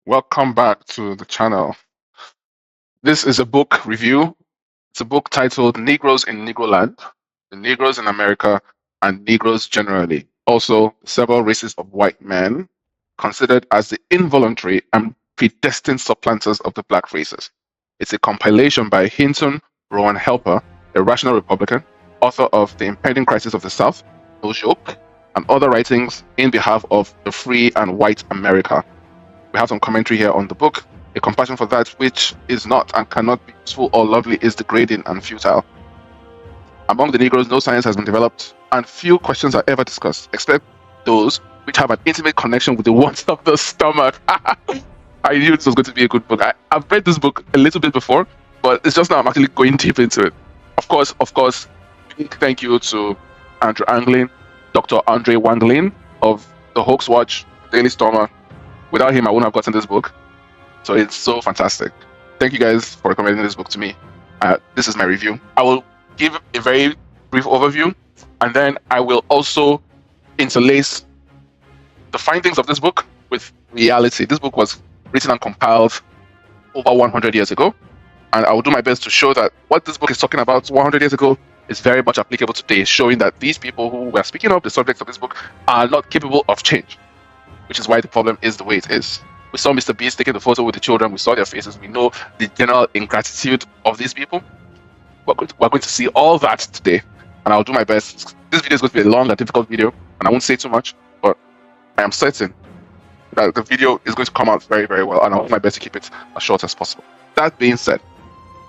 Welcome back to the channel. This is a book review. It's a book titled Negroes in Negroland, the Negroes in America, and Negroes generally. Also, several races of white men considered as the involuntary and predestined supplanters of the black races. It's a compilation by Hinton Rowan Helper, a rational Republican, author of The Impending Crisis of the South, No Joke, and other writings in behalf of the free and white America. We have some commentary here on the book. A compassion for that which is not and cannot be useful or lovely is degrading and futile. Among the Negroes, no science has been developed, and few questions are ever discussed, except those which have an intimate connection with the wants of the stomach. I knew this was going to be a good book. I've read this book a little bit before, but it's just now I'm actually going deep into it. Of course, big thank you to Andrew Anglin, Dr. Andre Wanglin of the Hoax Watch, Daily Stormer. Without him, I wouldn't have gotten this book. So it's so fantastic. Thank you guys for recommending this book to me. This is my review. I will give a very brief overview, and then I will also interlace the findings of this book with reality. This book was written and compiled over 100 years ago, and I will do my best to show that what this book is talking about 100 years ago is very much applicable today, showing that these people who were speaking of the subjects of this book are not capable of change, which is why the problem is the way it is. We saw Mr. Beast taking the photo with the children. We saw their faces. We know the general ingratitude of these people. We're going to see all that today, and I'll do my best. This video is going to be a long and difficult video, and I won't say too much, but I am certain that the video is going to come out very, very well, and I'll do my best to keep it as short as possible. That being said,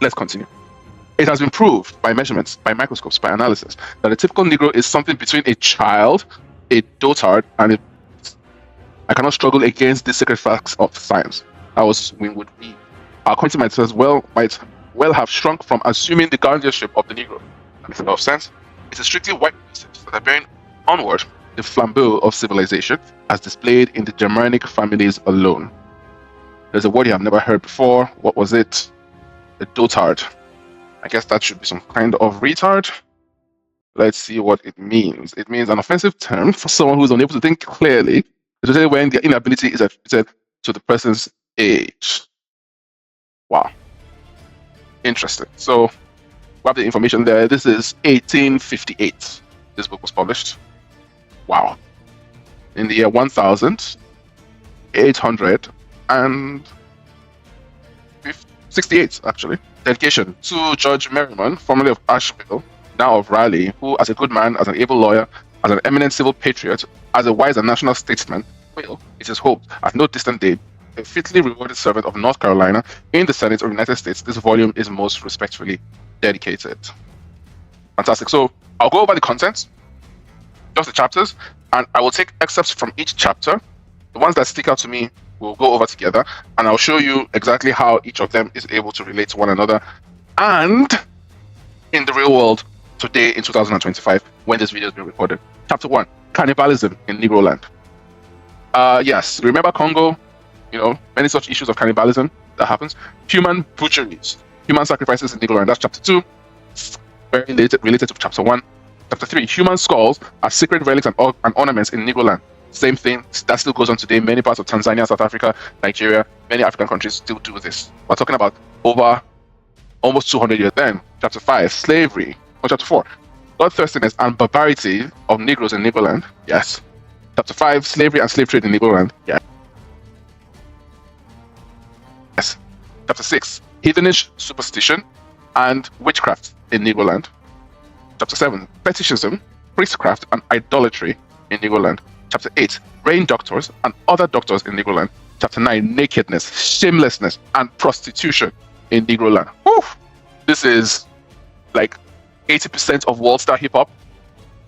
let's continue. It has been proved by measurements, by microscopes, by analysis, that a typical Negro is something between a child, a dotard, and a I cannot struggle against the sacred facts of science. As we would be. Our community might well have shrunk from assuming the guardianship of the Negro. That makes a lot of sense. It's a strictly white races that are bearing onward the flambeau of civilization as displayed in the Germanic families alone. There's a word you have never heard before. What was it? A dotard. I guess that should be some kind of retard. Let's see what it means. It means an offensive term for someone who's unable to think clearly, especially when their inability is attributed to the person's age. Wow. Interesting. So, we have the information there. This is 1858. This book was published. Wow. In the year 1868, actually. Dedication to Judge Merriman, formerly of Asheville, now of Raleigh, who, as a good man, as an able lawyer, as an eminent civil patriot, as a wise and national statesman, will, it is hoped, at no distant day, a fitly rewarded servant of North Carolina in the Senate of the United States, this volume is most respectfully dedicated. Fantastic. So I'll go over the contents, just the chapters, and I will take excerpts from each chapter. The ones that stick out to me we'll go over together, and I'll show you exactly how each of them is able to relate to one another and in the real world today in 2025 when this video is being recorded. Chapter 1, Cannibalism in Negroland. Yes, remember Congo? Many such issues of cannibalism that happens. Human butcheries, human sacrifices in Negroland. That's chapter 2. Very related to chapter 1. Chapter 3, human skulls are sacred relics and ornaments in Negroland. Same thing, that still goes on today. Many parts of Tanzania, South Africa, Nigeria, many African countries still do this. We're talking about over almost 200 years then. Chapter 5, slavery. Or chapter 4, bloodthirstiness and barbarity of Negroes in Negroland. Yes. Chapter 5, slavery and slave trade in Negroland. Yes. Chapter 6, heathenish superstition and witchcraft in Negroland. Chapter 7, fetishism, priestcraft and idolatry in Negroland. Chapter 8, rain doctors and other doctors in Negroland. Chapter 9, nakedness, shamelessness and prostitution in Negroland. Whew. This is like 80% of world star hip hop,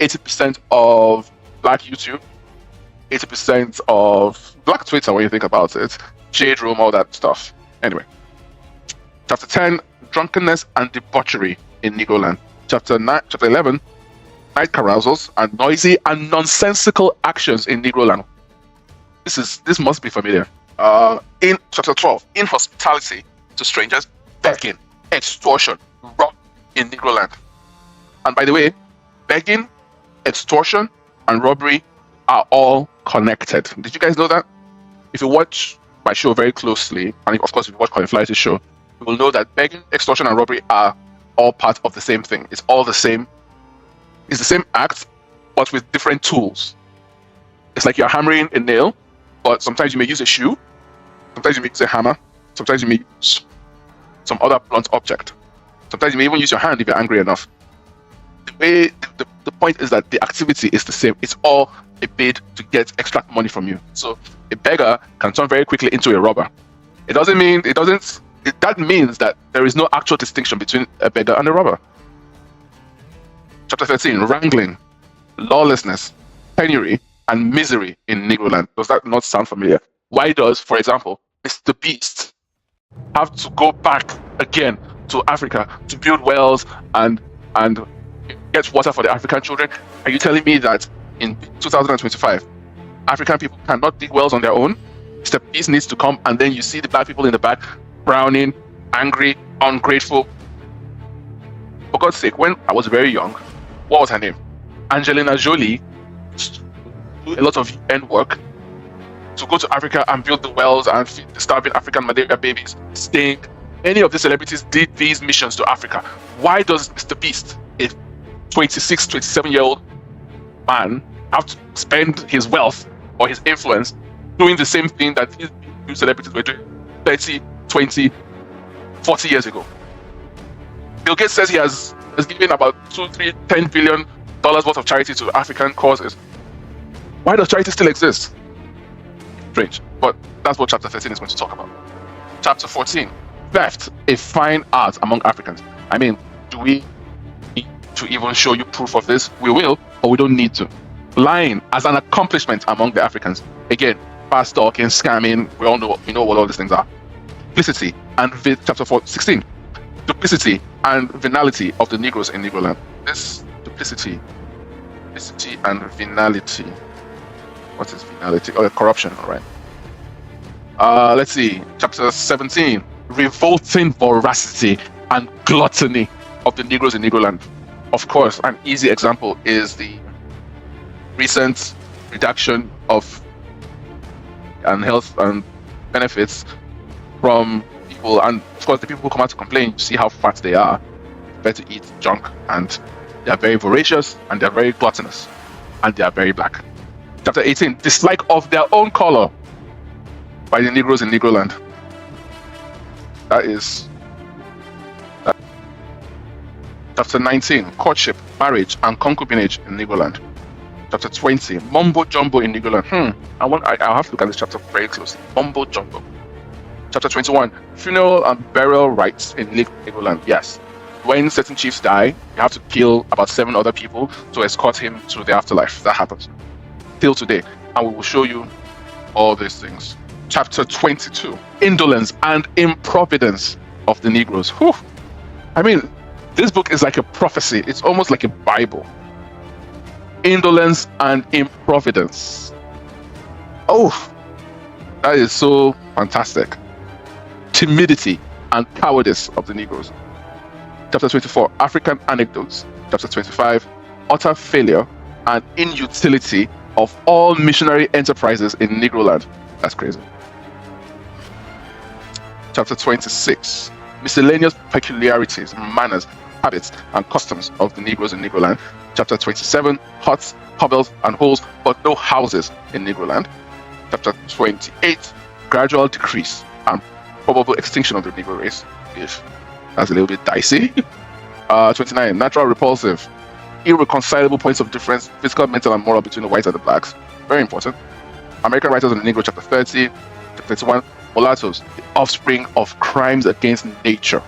80% of black YouTube, 80% of black Twitter when you think about it, Jade Room, all that stuff. Anyway, chapter 10, drunkenness and debauchery in Negroland. Chapter 11, night carousals and noisy and nonsensical actions in Negroland. This must be familiar. In chapter 12, inhospitality to strangers, begging, extortion, rob in Negroland. And by the way, begging, extortion, and robbery are all connected. Did you guys know that? If you watch my show very closely, and of course if you watch Colin Flighty's show, you will know that begging, extortion, and robbery are all part of the same thing. It's all the same. It's the same act, but with different tools. It's like you're hammering a nail, but sometimes you may use a shoe, sometimes you may use a hammer, sometimes you may use some other blunt object. Sometimes you may even use your hand if you're angry enough. The point is that the activity is the same. It's all a bid to extract money from you. So a beggar can turn very quickly into a robber. That means that there is no actual distinction between a beggar and a robber. Chapter 13, wrangling, lawlessness, penury, and misery in Negroland. Does that not sound familiar? Why does, for example, Mr. Beast have to go back again to Africa to build wells and get water for the African children? Are you telling me that in 2025, African people cannot dig wells on their own? Mr. Beast needs to come, and then you see the black people in the back, frowning, angry, ungrateful. For God's sake, when I was very young, what was her name? Angelina Jolie do a lot of UN work to go to Africa and build the wells and feed the starving African malaria babies. Sting, any of the celebrities did these missions to Africa. Why does Mr. Beast, a 26, 27-year-old man, have to spend his wealth or his influence doing the same thing that these new celebrities were doing 30, 20, 40 years ago? Bill Gates says he has given about $10 billion worth of charity to African causes. Why does charity still exist? Strange, but that's what chapter 13 is going to talk about. Chapter 14, theft, a fine art among Africans. I mean, do we need to even show you proof of this? We will, but we don't need to. Lying as an accomplishment among the Africans. Again, fast talking, scamming, we know what all these things are. Duplicity and chapter 16, duplicity and venality of the Negroes in Negroland. This duplicity and venality. What is venality? Oh, corruption, all right. Let's see, chapter 17, revolting voracity and gluttony of the Negroes in Negroland. Of course, an easy example is the recent reduction of health and benefits from people, and of course the people who come out to complain, you see how fat they are, prefer to eat junk, and they are very voracious, and they are very gluttonous, and they are very black. Chapter 18, dislike of their own color by the Negroes in Negroland. Chapter 19, courtship, marriage, and concubinage in Negroland. Chapter 20, mumbo jumbo in Negroland. I'll have to look at this chapter very closely. Mumbo jumbo. Chapter 21, funeral and burial rites in Negroland. Yes. When certain chiefs die, you have to kill about 7 other people to escort him to the afterlife. That happens till today, and we will show you all these things. Chapter 22, indolence and improvidence of the Negroes. Whew. I mean, this book is like a prophecy. It's almost like a Bible. Indolence and improvidence. Oh, that is so fantastic. Timidity and cowardice of the Negroes. Chapter 24, African anecdotes. Chapter 25, utter failure and inutility of all missionary enterprises in Negroland. That's crazy. Chapter 26, miscellaneous peculiarities, manners, habits, and customs of the Negroes in Negroland. Chapter 27, huts, hovels, and holes, but no houses in Negroland. Chapter 28, gradual decrease and probable extinction of the Negro race. That's a little bit dicey. 29, natural repulsive, irreconcilable points of difference, physical, mental, and moral between the whites and the blacks. Very important. American Writers on the Negro, chapter 30. Chapter 31, mulattoes, the offspring of crimes against nature.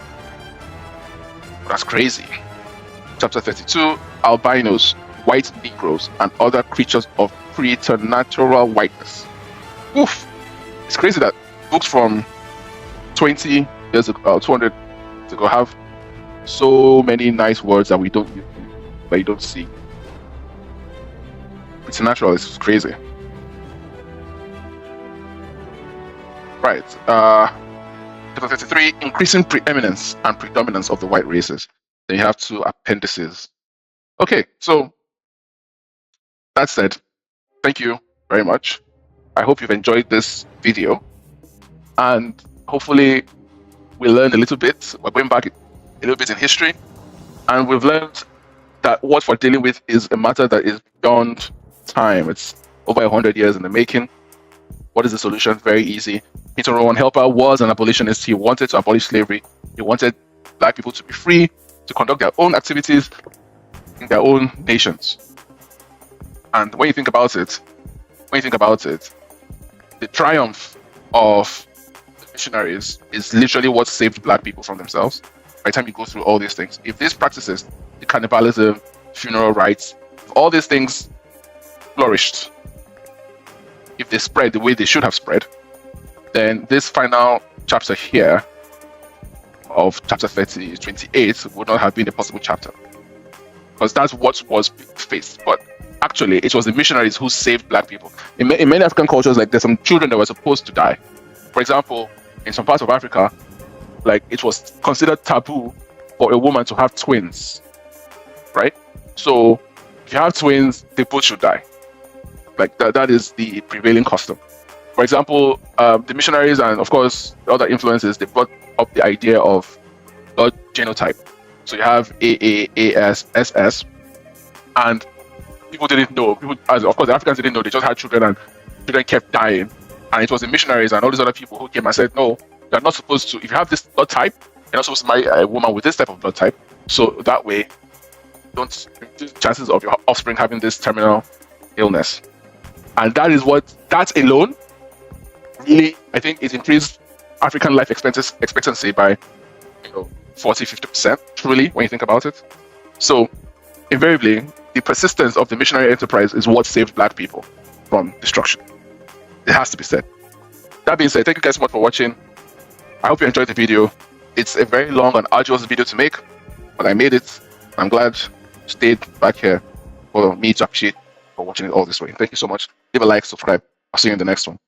That's crazy. Chapter 32, albinos, white Negroes, and other creatures of preternatural whiteness. Oof! It's crazy that books from 20 years ago, 200 years ago, have so many nice words that you don't see. Preternatural is crazy. Right. Chapter 33, increasing preeminence and predominance of the white races. Then you have 2 appendices. Okay, so that said, thank you very much. I hope you've enjoyed this video. and hopefully we learned a little bit. We're going back a little bit in history, and we've learned that what we're dealing with is a matter that is beyond time. It's over 100 years in the making. What is the solution? Very easy. Hinton Rowan Helper was an abolitionist. He wanted to abolish slavery. He wanted Black people to be free to conduct their own activities in their own nations. And when you think about it, the triumph of the missionaries is literally what saved Black people from themselves. By the time you go through all these things, if these practices, the cannibalism, funeral rites, if all these things flourished, if they spread the way they should have spread, then this final chapter here of chapter 28 would not have been a possible chapter, because that's what was faced. But actually, it was the missionaries who saved Black people. In many African cultures, like, there's some children that were supposed to die. For example, in some parts of Africa, like, it was considered taboo for a woman to have twins, right? So if you have twins, they both should die. Like, that is the prevailing custom. For example, the missionaries and, of course, other influences, they brought up the idea of blood genotype. So you have AA, AS, SS, and people didn't know. Of course, the Africans didn't know. They just had children, and children kept dying. And it was the missionaries and all these other people who came and said, no, you're not supposed to. If you have this blood type, you're not supposed to marry a woman with this type of blood type. So that way, don't reduce the chances of your offspring having this terminal illness. And that alone, really, I think it increased African life expectancy by 40-50%, truly, when you think about it. So invariably, the persistence of the missionary enterprise is what saved Black people from destruction. It has to be said. That being said, thank you guys so much for watching. I hope you enjoyed the video. It's a very long and arduous video to make, but I made it. I'm glad you stayed back here for me to appreciate for watching it all this way. Thank you so much. Leave a like, subscribe. I'll see you in the next one.